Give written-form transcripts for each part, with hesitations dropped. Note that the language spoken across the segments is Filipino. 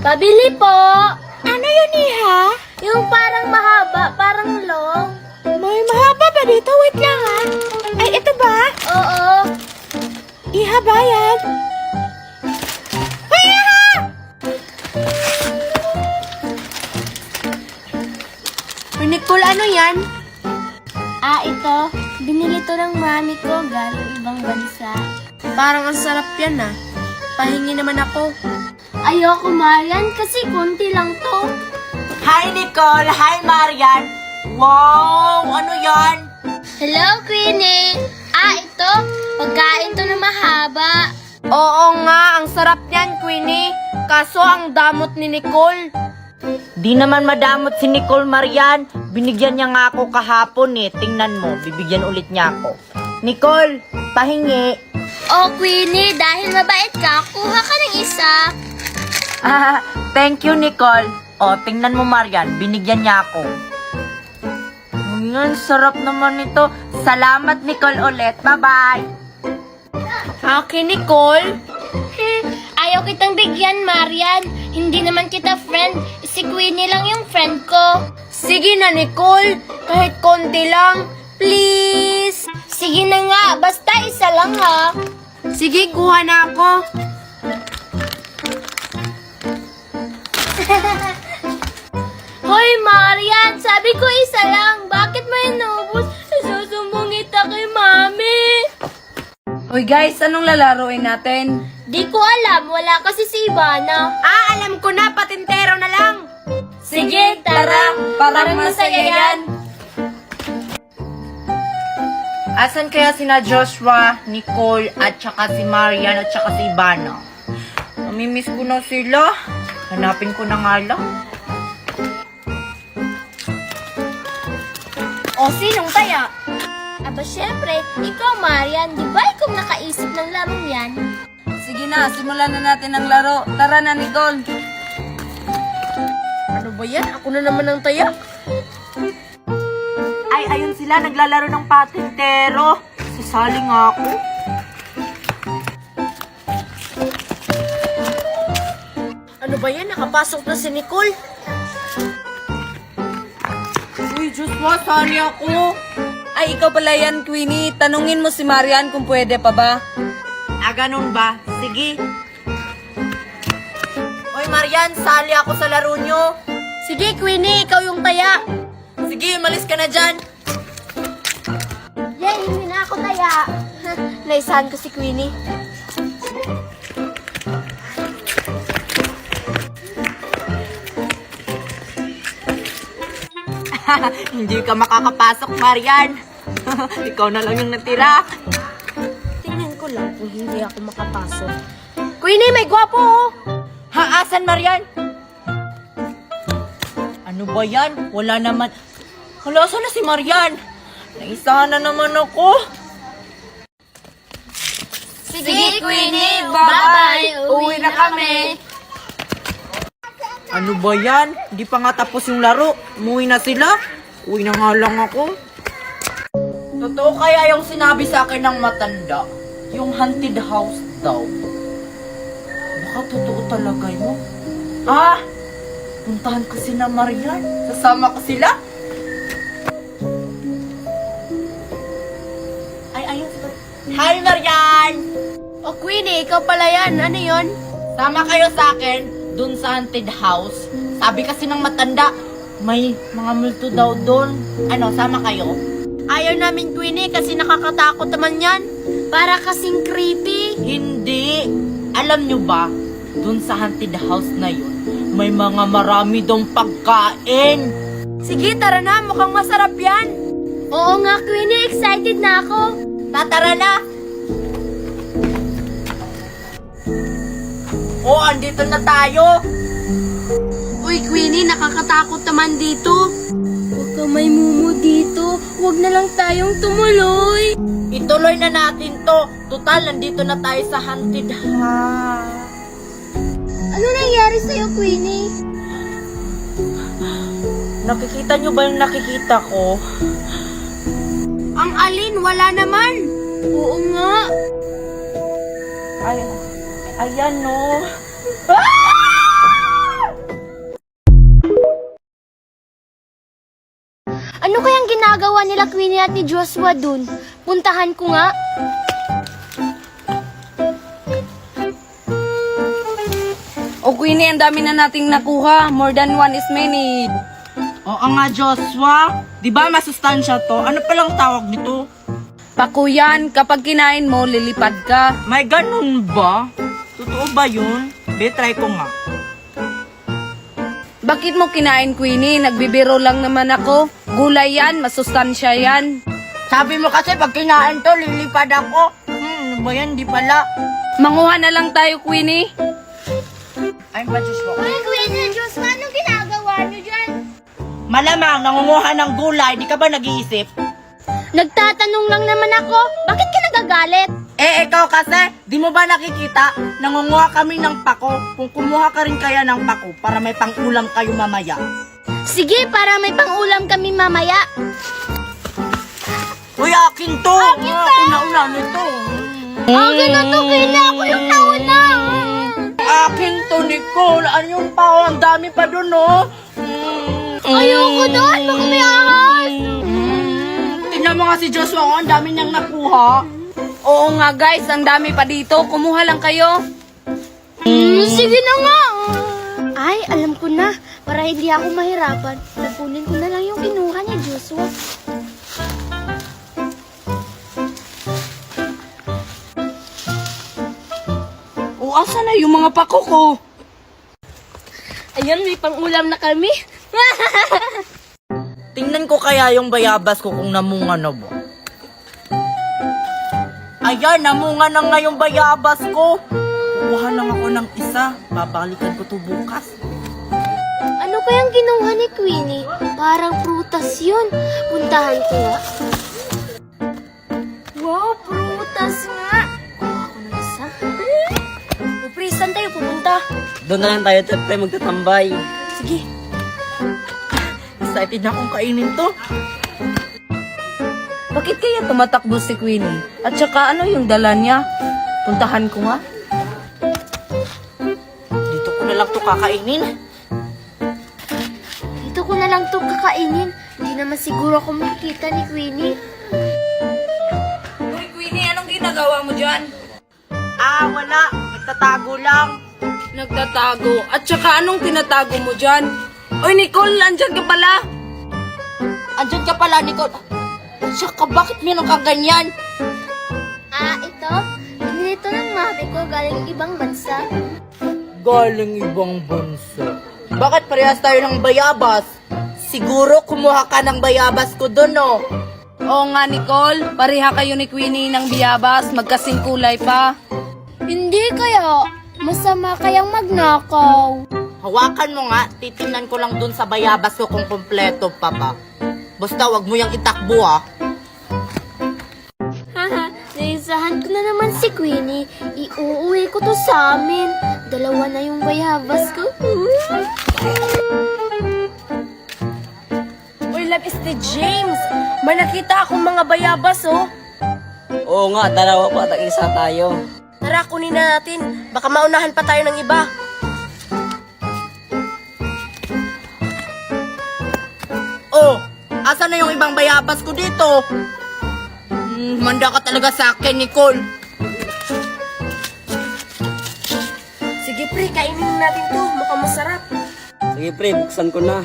Pabili po! Ano yun, Iha? Yung parang mahaba, parang long. May mahaba ba dito? Wait lang, ha? Ay, ito ba? Oo. Iha ba yan? Hoy, Iha! Nicole, ano yan? Ito. Binili to ng mami ko galing ibang bansa. Parang ang sarap yan ah. Pahingi naman ako. Ayoko, Marian, kasi konti lang to. Hi, Nicole! Hi, Marian! Wow! Ano yan? Hello, Queenie! Ito. Pagkain to na mahaba. Oo nga, ang sarap niyan, Queenie. Kaso ang damot ni Nicole. Di naman madamot si Nicole, Marian. Binigyan niya nga ako kahapon eh. Tingnan mo, bibigyan ulit niya ako. Nicole, pahingi. Oh, Queenie, dahil mabait ka, kuha ka ng isa. Thank you, Nicole. O, tingnan mo, Marian. Binigyan niya ako. Ngayon, sarap naman ito. Salamat, Nicole, ulit. Bye-bye. Akin, Nicole? Ayaw kitang bigyan, Marian. Hindi naman kita friend. Si Queenie lang yung friend ko. Sige na, Nicole. Kahit konti lang. Please. Sige na nga, basta isa lang ha. Sige, kuha na ako. Hoy, Marian, sabi ko isa lang. Bakit mo inubos? Susumbong kita kay Mami. Uy guys, anong lalaroin natin? Di ko alam, wala kasi si Ivana. Alam ko na, patintero na lang. Sige, tara. Parang masaya yan. Asan kaya sina Joshua, Nicole, at saka si Marian, at saka si Ivana? Namimiss ko na sila. Hanapin ko na nga lang. O, sinong taya? Aba, syempre, ikaw, Marian. Di ba ikaw nakaisip ng larong yan? Sige na, simulan na natin ang laro. Tara na, Nicole. Ano ba yan? Ako na naman ang taya. Ay, ayun sila, naglalaro ng patintero. Sasali nga ako. Ano ba yan? Nakapasok na si Nicole. Uy, Joshua, sali ako. Ay, ikaw pala yan, Queenie. Tanungin mo si Marian kung pwede pa ba? Ganun ba? Sige. Uy, Marian, sali ako sa laro nyo. Sige, Queenie, ikaw yung taya. Sige, umalis ka na dyan. Yay, hindi na ako taya. Naisahan ko si Queenie. Hindi ka makakapasok, Marian. Ikaw na lang yung natira. Tingnan ko lang kung hindi ako makapasok. Queenie, may gwapo oh. Asan, Marian? Ano ba yan? Wala naman. Hala, saan na si Marian? Naisahan na naman ako. Sige, Queenie. Bye-bye. Uwi na kami. Ano ba yan? Hindi pa nga tapos yung laro. Umuwi na sila. Uwi na nga lang ako. Totoo kaya yung sinabi sa akin ng matanda? Yung haunted house daw. Baka totoo talaga yun. Puntahan ko sila, Marian. Sasama ko sila. Ay, ayun sila. Hi, Marian! Oh, Queenie, ikaw pala yan. Ano yon? Sama kayo sa akin dun sa haunted house. Sabi kasi ng matanda, may mga multo daw dun. Ano, sama kayo? Ayaw namin, Queenie, kasi nakakatakot naman yan. Para kasing creepy. Hindi. Alam nyo ba, dun sa haunted house na yun, may mga marami dong pagkain. Sige, tara na. Mukhang masarap yan. Oo nga, Queenie. Excited na ako. Tara na. Oh, andito na tayo. Uy, Queenie, nakakatakot naman dito. Huwag ka may mumu dito. Huwag na lang tayong tumuloy. Ituloy na natin to. Total, nandito na tayo sa haunted house. Ano nangyari sa'yo, Queenie? Nakikita nyo ba yung nakikita ko? Ang alin, wala naman. Oo nga. Ay, ayan no. ginagawa nila Queenie at ni Joshua dun? Puntahan ko nga. O Queenie, ang dami na nating nakuha. More than one is many. Oo nga, Joshua. Di ba masustansya to? Ano palang tawag nito? Pakuyan, kapag kinain mo, lilipad ka. May ganun ba? Totoo ba yun? Be, try ko nga. Bakit mo kinain, Queenie? Nagbibiro lang naman ako. Gulay yan, masustansya yan. Sabi mo kasi pag kinain to, lilipad ako. Ano ba yan? Di pala. Manguha na lang tayo, Queenie. Ay, pa, Joshua. Ay, Queenie, Joshua, anong ginagawa niyo dyan? Malamang, nangunguha ng gulay. Di ka ba nag-iisip? Nagtatanong lang naman ako. Bakit ka nagagalit? Ikaw kasi, di mo ba nakikita? Nangunguha kami ng pako. Kung kumuha ka rin kaya ng pako para may pang-ulam kayo mamaya. Sige, para may pang-ulam kami mamaya. Uy, akin to! Una-una nito. Akin na to, Queenie. Ako yung nauna. Akin to, Nicole. Ano yung pao? Ang dami pa dun, oh. Ayoko doon. Baka may ahas. Tingnan mo nga si Joshua, oh. Ang dami niyang nakuha. Oo nga guys, ang dami pa dito. Kumuha lang kayo. Sige na nga. Ay, alam ko na. Para hindi ako mahirapan, napunin ko na lang yung kinuha niya, Joshua. O, asa na yung mga pako ko? Ayan, may pang-ulam na kami. Tingnan ko kaya yung bayabas ko kung namunga na ba. Ayan, namunga na nga yung bayabas ko. Kukuha lang ako ng isa. Babalikan ko to bukas. Ano kayang kinuha ni Queenie? Parang prutas yun. Puntahan ko nga. Wow, prutas nga. Kuha ko ng isa. O, Pri, saan tayo pupunta? Doon na lang tayo, Tepre, magtatambay. Sige. Excited na akong kainin to. Bakit kaya tumatakbo si Queenie? At saka ano yung dala niya? Puntahan ko nga. Dito ko na lang to kakainin. Dito ko na lang to kakainin. Hindi naman siguro ako makikita ni Queenie. Uy, Queenie, anong ginagawa mo dyan? Wala. Nagtatago lang. Nagtatago. At saka anong tinatago mo dyan? Uy, Nicole, andyan ka pala. Andyan ka pala, Nicole. Saka, bakit meron ka ganyan? Ito? Binili ng mami ko galing ibang bansa. Galing ibang bansa. Bakit parehas tayo ng bayabas? Siguro kumuha ka ng bayabas ko doon, no? Oo nga, Nicole. Pareha kayo ni Queenie ng biyabas. Magkasing kulay pa. Hindi kaya. Masama kayang magnakaw. Hawakan mo nga, titingnan ko lang doon sa bayabas ko kung kompleto pa ba. Basta wag mo yung itakbo, ah. Haha, naisahan ko na naman si Queenie. Iuuwi ko to sa amin. Dalawa na yung bayabas ko. Uy, love is the James. May nakita akong mga bayabas, oh. Oo nga, dalawa po at isa tayo. Tara, kunin na natin. Baka maunahan pa tayo ng iba. Oh, asa na yung ibang bayabas ko dito? Manda ka talaga sa akin, Nicole. Sige, pre, kainin natin to. Mukhang masarap. Sige pre, buksan ko na.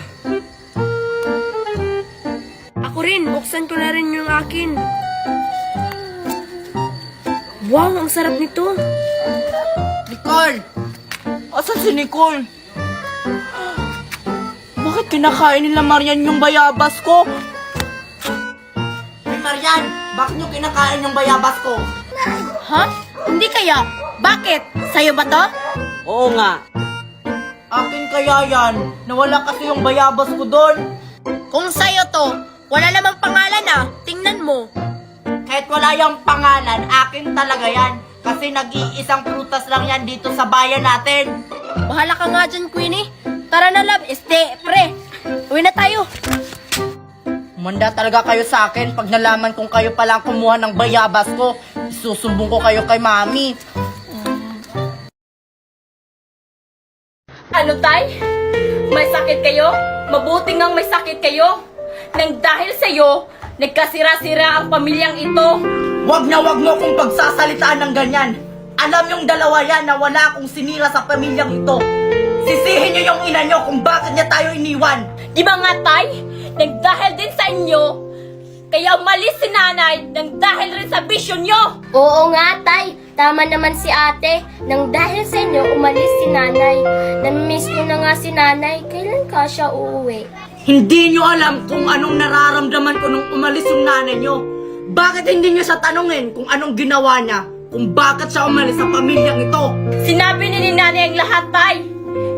Ako rin, buksan ko na rin yung akin. Wow, ang sarap nito. Nicole! Asan si Nicole? Bakit kinakain nila Marian yung bayabas ko? Hey Marian, bakit nyo kinakain yung bayabas ko? Ha? Hindi kaya? Bakit? Sa'yo ba to? Oo nga. Akin kaya yan. Nawala kasi yung bayabas ko doon. Kung sa'yo to, wala namang pangalan ah. Tingnan mo. Kahit wala yung pangalan, akin talaga yan. Kasi nag-iisang prutas lang yan dito sa bayan natin. Bahala ka nga dyan, Queenie. Tara na, love. Pre. Uwi na tayo. Manda talaga kayo sa akin pag nalaman kung kayo palang kumuha ng bayabas ko. Isusumbong ko kayo kay mami. Ano, tay? May sakit kayo? Mabuti ngang may sakit kayo. nang dahil sa'yo, nagkasira-sira ang pamilyang ito. Wag na wag mo kong pagsasalitaan ng ganyan. Alam yung dalawa yan na wala akong sinira sa pamilyang ito. Sisihin niyo yung ina niyo kung bakit niya tayo iniwan. Di ba nga, Tay? Nang dahil din sa inyo, kaya umalis si nanay nang dahil rin sa bisyo nyo. Oo nga, Tay. Tama naman si ate. Nang dahil sa inyo, umalis si nanay. Namimiss ko na nga si nanay. Kailan ka siya uuwi? Hindi niyo alam kung anong nararamdaman ko nung umalis yung nanay niyo. Bakit hindi niyo siya tanungin kung anong ginawa niya? Kung bakit siya umalis sa pamilyang ito? Sinabi ni nanay ang lahat, Tay.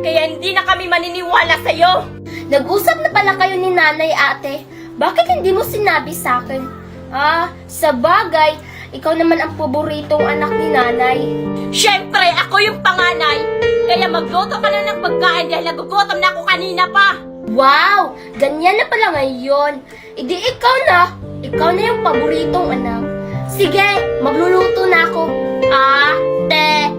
Kaya hindi na kami maniniwala sa'yo. Nag-usap na pala kayo ni nanay, ate. Bakit hindi mo sinabi sa akin? Sa bagay, ikaw naman ang paboritong anak ni nanay. Siyempre, ako yung panganay. Kaya magluto ka na ng pagkain dahil nagugutom na ako kanina pa. Wow! Ganyan na pala ngayon. Idi ikaw na. Ikaw na yung paboritong anak. Sige, magluluto na ako. Ate!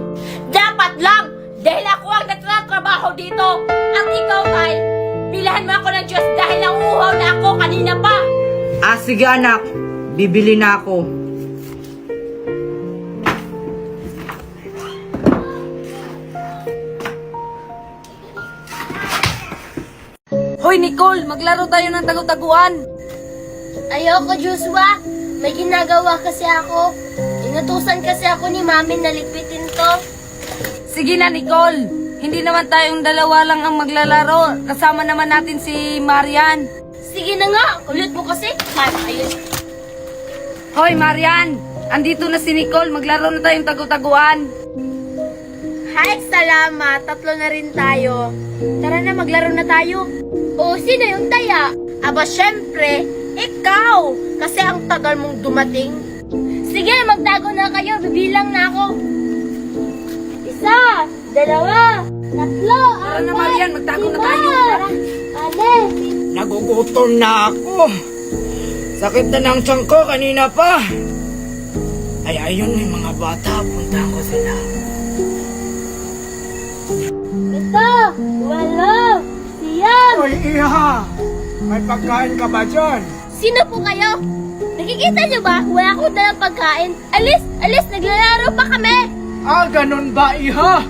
Dapat lang! Dahil ako ang nagtatrabaho dito. At ikaw, Tay, bilahan mo ako ng Diyos dahil nauuhaw na ako kanina pa. Sige anak, bibili na ako. Hoy, Nicole, maglaro tayo ng tagu-taguan. Ayoko, Joshua. May ginagawa kasi ako. Inutusan kasi ako ni mami na lipitin to. Sige na, Nicole. Hindi naman tayong dalawa lang ang maglalaro. Kasama naman natin si Marian. Sige na nga, kulit mo kasi. Ayun. Hoy, Marian! Andito na si Nicole. Maglaro na tayong tagu-taguan. Hi, salamat. Tatlo na rin tayo. Tara na, maglaro na tayo. O, sino yung taya? Aba, syempre, ikaw. Kasi ang tagal mong dumating. Sige, magtago na kayo. Bibilang na ako. Isa, dalawa, tatlo, Tara na, Marian. Magtago na tayo. Alis. Nagugutom na ako. Sakit na ng tiyan ko kanina pa. Ay, ayun, may mga bata. Puntahan ko sila. Ito, walo, siyam. Hoy, Iha! May pagkain ka ba dyan? Sino po kayo? Nakikita niyo ba? Wala akong dalang pagkain. Alis, naglalaro pa kami. Ganun ba, Iha?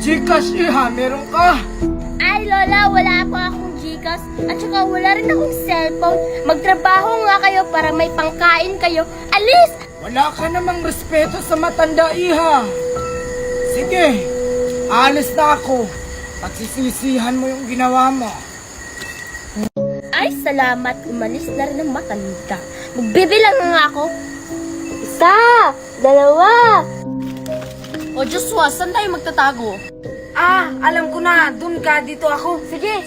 Gcash, Iha, meron ka? Ay, Lola, wala po akong Gcash. At saka wala rin akong cellphone. Magtrabaho nga kayo para may pangkain kayo. Alis! Wala ka namang respeto sa matanda, Iha. Sige, alis na ako. Pagsisisihan mo yung ginawa mo. Ay, salamat. Umalis na rin ang matanda. Magbibilang na nga ako. Isa, dalawa. O Joshua, saan tayo magtatago? Alam ko na. Doon ka. Dito ako. Sige.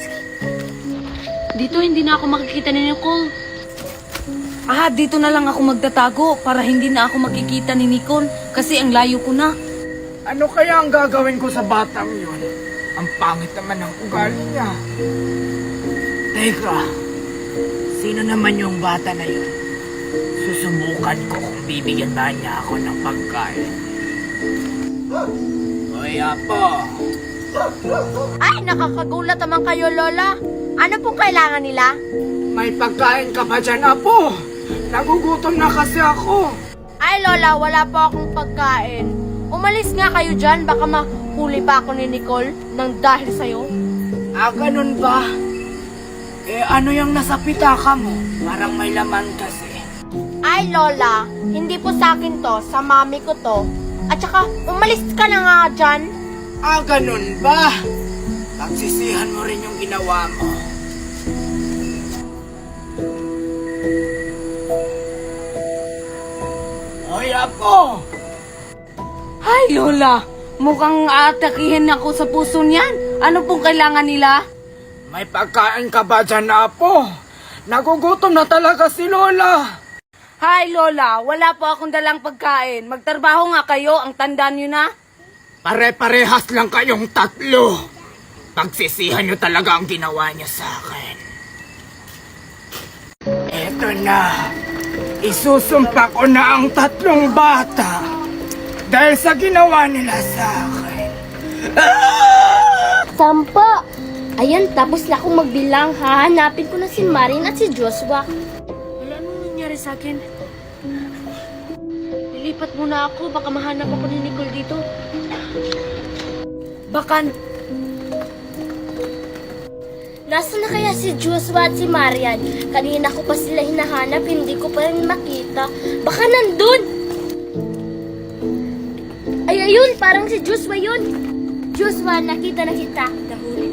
Dito hindi na ako makikita ni Nicole. Dito na lang ako magtatago para hindi na ako makikita ni Nicole kasi ang layo ko na. Ano kaya ang gagawin ko sa batang yun? Ang pangit naman ng ugali niya. Teka, sino naman yung bata na yun? Susubukan ko kung bibigyan ba niya ako ng pagkain. Hoy, Apo. Ay, nakakagulat naman kayo, Lola. Ano pong kailangan nila? May pagkain ka ba dyan, Apo? Nagugutom na kasi ako. Ay, Lola, wala po akong pagkain. Umalis nga kayo dyan, baka mahuli pa ako ni Nicole nang dahil sa'yo. Ganun ba? Ano yung nasa pitaka mo? Parang may laman kasi. Ay, Lola, hindi po sa akin to, sa mami ko to. At saka, umalis ka na nga dyan. Ganun ba? Pagsisihan mo rin yung ginawa mo. Hoy, Apo! Ay, Lola. Mukhang aatakihin ako sa puso niyan. Ano pong kailangan nila? May pagkain ka ba dyan, Apo? Nagugutom na talaga si Lola. Hi, Lola. Wala po akong dalang pagkain. Magtrabaho nga kayo. Ang tanda niyo na. Pare-parehas lang kayong tatlo. Pagsisihan nyo talaga ang ginawa niya sa akin. Eto na. Isusumpa ko na ang tatlong bata dahil sa ginawa nila sa akin. 10. Ayan, tapos na akong magbilang. Hahanapin ko na si Marin at si Joshua. Wala nang nangyari sa akin. Lilipat muna ako, baka mahanap ako ni Nicole dito. Baka... Nasaan na kaya si Joshua at si Marian? Kanina ko pa sila hinahanap, hindi ko pa rin makita. Baka nandun! Ay, ayun! Parang si Joshua yun! Joshua, nakita na kita. Nahuli.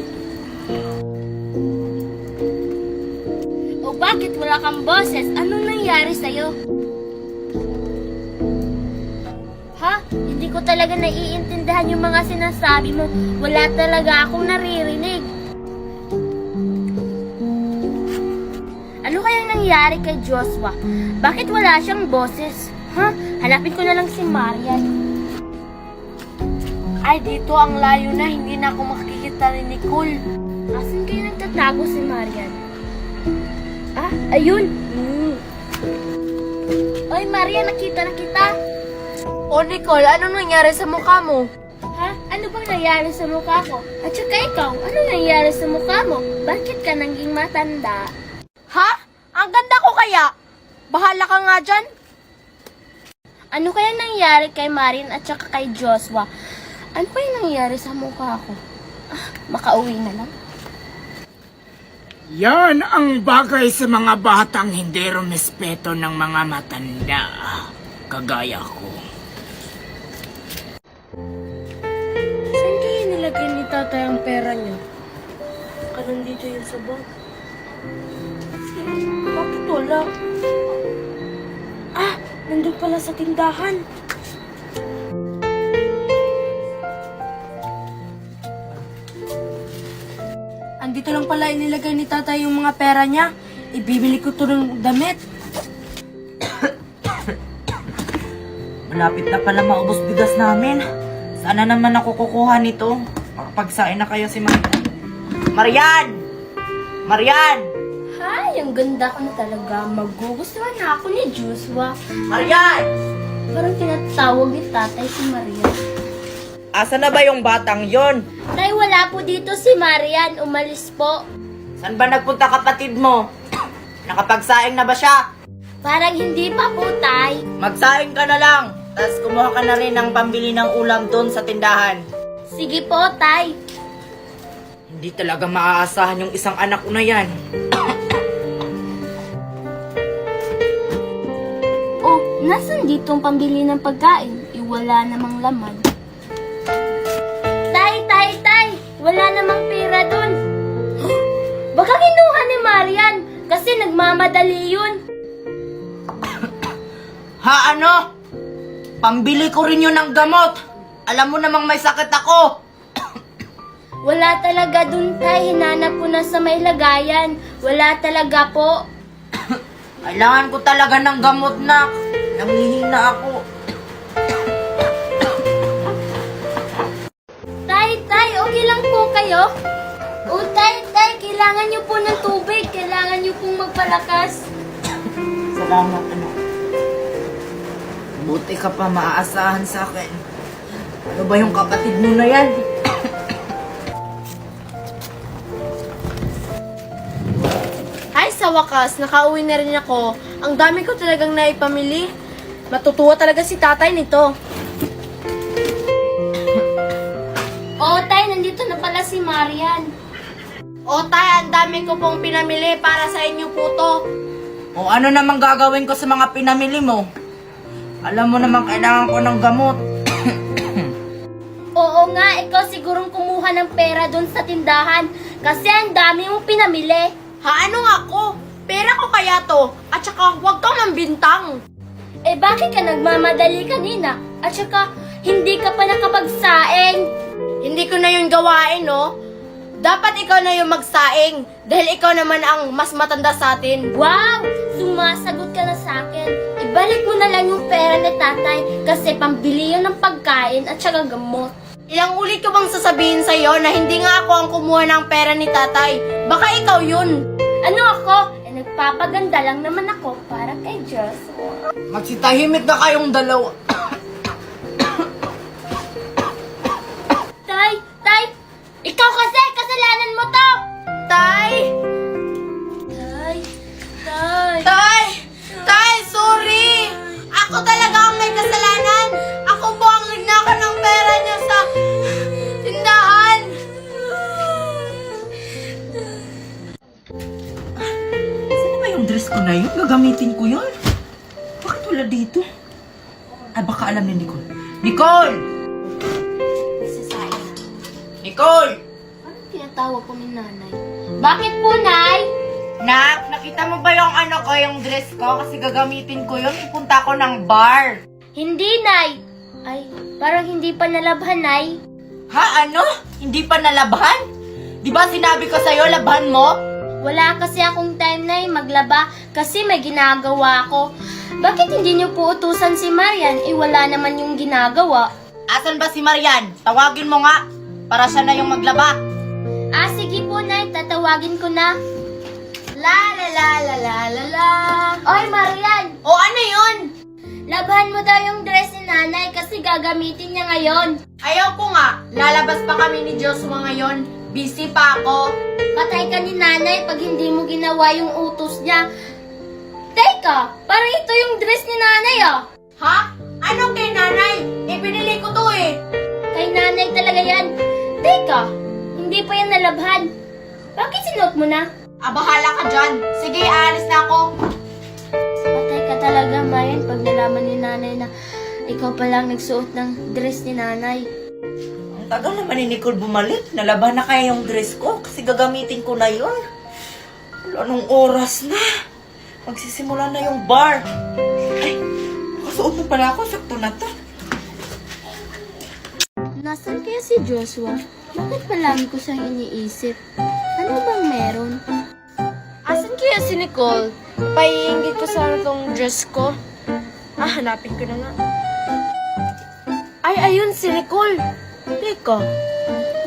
O bakit wala kang boses? Anong nangyari sa'yo? Ha? Hindi ko talaga naiintindihan yung mga sinasabi mo. Wala talaga akong naririnig. Ano kayang nangyari kay Joshua? Bakit wala siyang boses? Ha? Hanapin ko na lang si Marian. Ay, dito ang layo na, hindi na ako makikita ni Nicole. Asan kayo nagtatago si Marian? Ah, ayun. Oy, Marian, nakita na kita. O Nicole, ano nangyari sa mukha mo? Ha? Ano bang nangyari sa mukha ko? At saka ikaw, ano nangyari sa mukha mo? Bakit ka naging matanda? Ha? Ang ganda ko kaya? Bahala ka nga dyan. Ano kaya nangyari kay Marin at saka kay Joshua? Ano kaya nangyari sa mukha ko? Ah, makauwi na lang. Yan ang bagay sa mga batang hindi rumespeto ng mga matanda. Kagaya ko. Saan kaya nilagay ni tatay ang pera niya? Baka nandito yun sa bag. Bakit wala? Ah! Nandun pala sa tindahan. Andito lang pala inilagay ni tatay yung mga pera niya. Ibibili ko to ng damit. Malapit na pala maubos bigas namin. Sana naman ako kukuha nito. Makapagsain na kayo si Marian. Marian! Marian! Hay, ang ganda ko na talaga. Magugustuhan na ako ni Joshua. Marian! Parang tinatawag ni tatay si Maria. Asa na ba yung batang yon? Tay, wala po dito si Marian. Umalis po. Saan ba nagpunta kapatid mo? Nakapagsaing na ba siya? Parang hindi pa po, tay. Magsaing ka na lang. Tapos kumuha ka na rin ng pambili ng ulam doon sa tindahan. Sige po, tay. Hindi talaga maaasahan yung isang anak ko na yan. Oh, nasan dito ang pambili ng pagkain? Wala namang laman. Tay! Wala namang pera dun. Baka kinuha ni Marian kasi nagmamadali yun. Ha, ano? Pambili ko rin yun ng gamot. Alam mo namang may sakit ako. Wala talaga dun, tay. Hinanap ko na sa may lagayan. Wala talaga po. Kailangan ko talaga ng gamot, nak. Nangihina ako. Tay, okay lang po kayo? O, tay, kailangan niyo po ng tubig. Kailangan niyo pong magpalakas. Salamat, anak. Buti ka pa maaasahan sa akin. Ano ba yung kapatid mo na yan? Ay, sa wakas, nakauwi na rin ako. Ang dami ko talagang naipamili. Matutuwa talaga si tatay nito. O, tay, nandito na pala si Marian. O tay, ang dami ko pong pinamili para sa inyo po to. O ano namang gagawin ko sa mga pinamili mo? Alam mo namang kailangan ko ng gamot. Oo nga, ikaw sigurong kumuha ng pera doon sa tindahan kasi ang dami mong pinamili. Ha, ano ako? Pera ko kaya to. At saka, huwag kang mambintang. Eh bakit ka nagmamadali kanina? At saka, hindi ka pa nakapagsaing. Hindi ko na yun gawain, no? Dapat ikaw na yung magsaing. Dahil ikaw naman ang mas matanda sa atin. Wow! Sumasagot ka na sa akin. Ibalik mo na lang yung pera ni tatay kasi pambili yun ng pagkain at saka gamot. Ilang ulit ko bang sasabihin sa'yo na hindi nga ako ang kumuha ng pera ni tatay? Baka ikaw yun. Ano ako? Eh nagpapaganda lang naman ako para kay Joshua. Magsitahimik na kayong dalawa. Tay! Ikaw kasi kasalanan mo to? Tay! Tay! Tay, sorry! Ako talaga ang may kasalanan! Ako po ang nagnakaw ng pera niyo sa tindahan! Saan ba yung dress ko na yun? Gagamitin ko yun? Bakit wala dito? Ay, baka alam ni Nicole. Nicole! Nicole! Anong tinatawag ko ni nanay? Bakit po, Nay? Nak, nakita mo ba yung ano ko, yung dress ko? Kasi gagamitin ko yun. Pupunta ko ng bar. Hindi, Nay. Ay, parang hindi pa nalabhan, Nay. Ha? Ano? Hindi pa nalabhan? Di ba sinabi ko sa'yo, labhan mo? Wala kasi akong time, Nay, maglaba kasi may ginagawa ako. Bakit hindi niyo po utusan si Marian? Wala naman yung ginagawa. Asan ba si Marian? Tawagin mo nga. Para siya na yung maglaba. Sige po, Nay, tatawagin ko na. La la la la la la la. Oy, Marian! O ano yun? Labhan mo daw yung dress ni nanay kasi gagamitin niya ngayon. Ayaw ko nga. Lalabas pa kami ni Joshua ngayon. Busy pa ako. Patay ka ni nanay pag hindi mo ginawa yung utos niya. Teka, parang ito yung dress ni nanay ah. Ha? Ano kay nanay? Pinili ko to eh. Kay nanay talaga yan. Teka, hindi pa yan nalabhan. Bakit sinuot mo na? Bahala ka dyan. Sige, aalis na ako. Patay ka talaga, Marian, pag nalaman ni nanay na ikaw pa lang nagsuot ng dress ni nanay. Ang tagal naman ni Nicole bumalik. Nalaban na kaya yung dress ko kasi gagamitin ko na yun. Wala nung oras na. Magsisimula na yung bar. Ay, nakasuot na pala ako. Sakto na to. Nasaan kaya si Joshua? Bakit palagi ko siyang iniisip? Ano bang meron? Asan kaya si Nicole? Paiingit ko sana tong dress ko. Hanapin ko na nga. Ay, ayun si Nicole. Teka,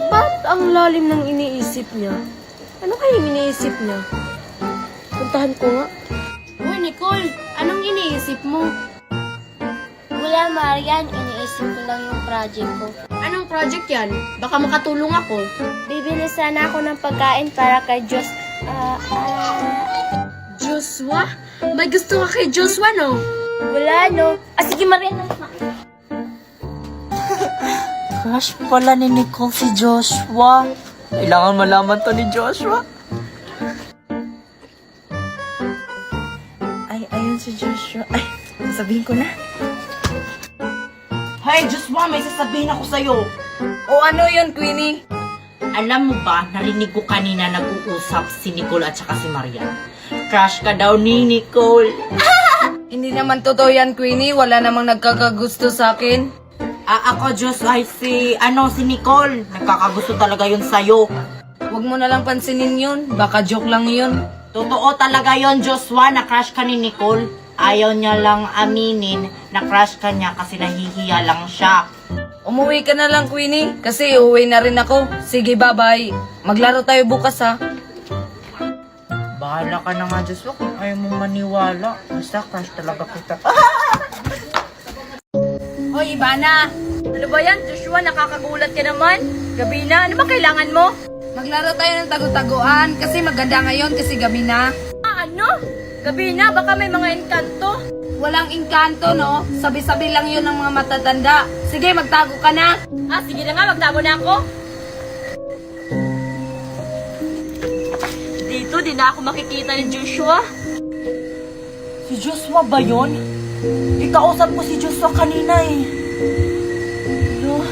ba't ang lalim ng iniisip niya? Ano kayang iniisip niya? Puntahan ko nga. Uy, Nicole, anong iniisip mo? Wala, Marian. Iniisip ko lang yung project ko. Anong project yan? Baka makatulong ako. Bibili sana ako ng pagkain para kay Joshua? May gusto ka kay Joshua, no? Wala, no? Sige, Marian. Crush pala ni Nicole si Joshua. Kailangan malaman to ni Joshua. Ay, ayun si Joshua. Ay, sasabihin ko na. Hey, Joshua, may sasabihin ako sa'yo. O ano yun, Queenie? Alam mo ba, narinig ko kanina nag-uusap si Nicole at saka si Marian. Crush ka daw ni Nicole. Hindi naman totoo yan, Queenie. Wala namang nagkakagusto sa akin. Ako, Joshua, si Nicole. Nagkakagusto talaga yun sa'yo. Huwag mo na lang pansinin yun. Baka joke lang yun. Totoo talaga yon, Joshua, na crush ka ni Nicole. Ayaw niya lang aminin na crush ka niya kasi nahihiya lang siya. Umuwi ka na lang, Queenie. Kasi uuwi na rin ako. Sige, bye-bye. Maglaro tayo bukas, ha? Bahala ka na nga, Joshua, kung ayaw mong maniwala. Basta crush talaga kita. Hoy, Ivana. Ano ba yan, Joshua? Nakakagulat ka naman. Gabi na. Ano ba kailangan mo? Maglaro tayo ng tagu-taguan. Kasi maganda ngayon kasi gabi na. Ano? Gabi na? Baka may mga engkanto. Walang engkanto, no? Sabi-sabi lang yun ng mga matatanda. Sige, magtago ka na. Sige na nga. Magtago na ako. Dito, di na ako makikita ni Joshua. Si Joshua ba yun? Ikausap ko si Joshua kanina eh. Ano?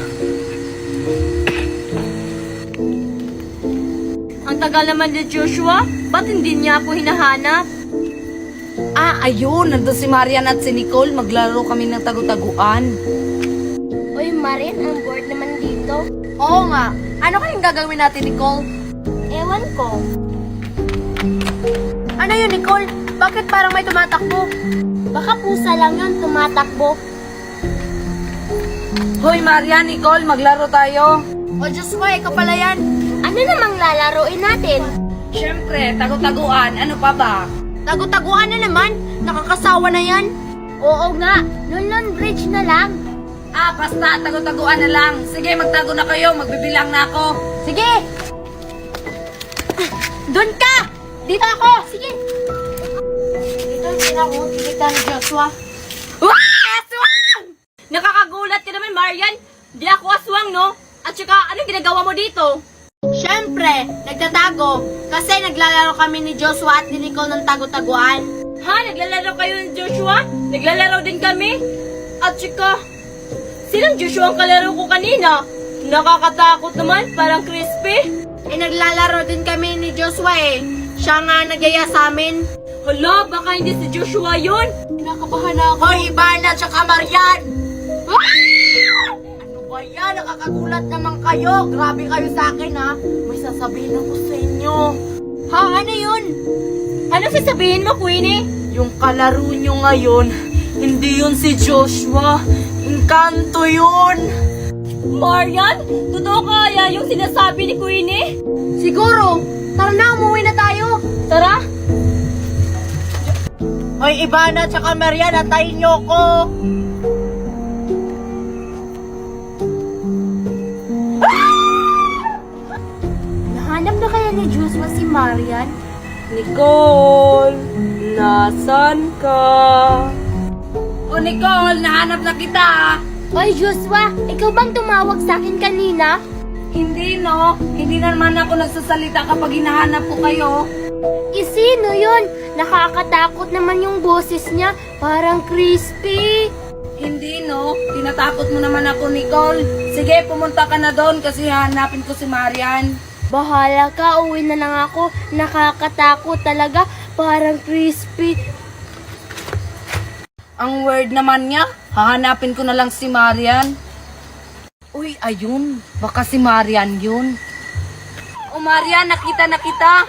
Ang tagal naman ni Joshua. Ba't hindi niya ako hinahanap? Ayun. Nandun si Marian at si Nicole. Maglaro kami ng tagu-taguan. Uy, Marian, ang bored naman dito. Oo nga. Ano kayang gagawin natin, Nicole? Ewan ko. Ano yun, Nicole? Bakit parang may tumatakbo? Baka pusa lang yun, tumatakbo. Hoy, Marian, Nicole, maglaro tayo. O Joshua, ikaw pala yan. Ano namang lalaroin natin? Siyempre, tagu-taguan. Ano pa ba? Tagu-taguan na naman. Nakakasawa na yan. Oo nga, Lulon Bridge na lang. Basta, tagu-taguan na lang. Sige, magtago na kayo. Magbibilang na ako. Sige! Doon ka! Dito ako! Sige! Dito din ako, kita ni Joshua. Aswang! Nakakagulat ka naman, Marian. Di ako aswang, no? At saka, anong ginagawa mo dito? Siyempre, nagtatago. Kasi naglalaro kami ni Joshua at ni Nicole ng tago-taguan. Ha? Naglalaro kayo ng Joshua? Naglalaro din kami? At saka, sinong Joshua ang kalaro ko kanina? Nakakatakot naman, parang crispy. Eh, naglalaro din kami ni Joshua eh. Siya nga nagyaya sa amin. Hala, baka hindi si Joshua yun. Kinakabahan na ako. Hoy, Ivana, tsaka Marian! Ano ba yan? Nakakagulat naman kayo. Grabe kayo sa akin, ha? May sasabihin ako sa inyo. Ha, ano yun? Ano sasabihin mo, Queenie? Yung kalaro nyo ngayon, hindi yun si Joshua. Encanto yun. Marian, totoo kaya yung sinasabi ni Queenie? Siguro. Tara na, umuwi na tayo. Tara. Hoy, Ivana, tsaka Marian, antayin nyo ko. Nahanap na kaya ni Joshua si Marian? Nicole, nasan ka? O Nicole, nahanap na kita. Oy, Joshua, ikaw bang tumawag sa akin kanina? Hindi no, hindi naman ako nagsasalita kapag hinahanap ko kayo. Sino yun? Nakakatakot naman yung boses niya. Parang crispy. Hindi no, tinatakot mo naman ako Nicole. Sige, pumunta ka na doon kasi hanapin ko si Marian. Bahala ka, uwi na lang ako. Nakakatakot talaga. Parang crispy. Ang word naman niya, hahanapin ko na lang si Marian. Uy, ayun, baka si Marian yun. O Marian, nakita na kita.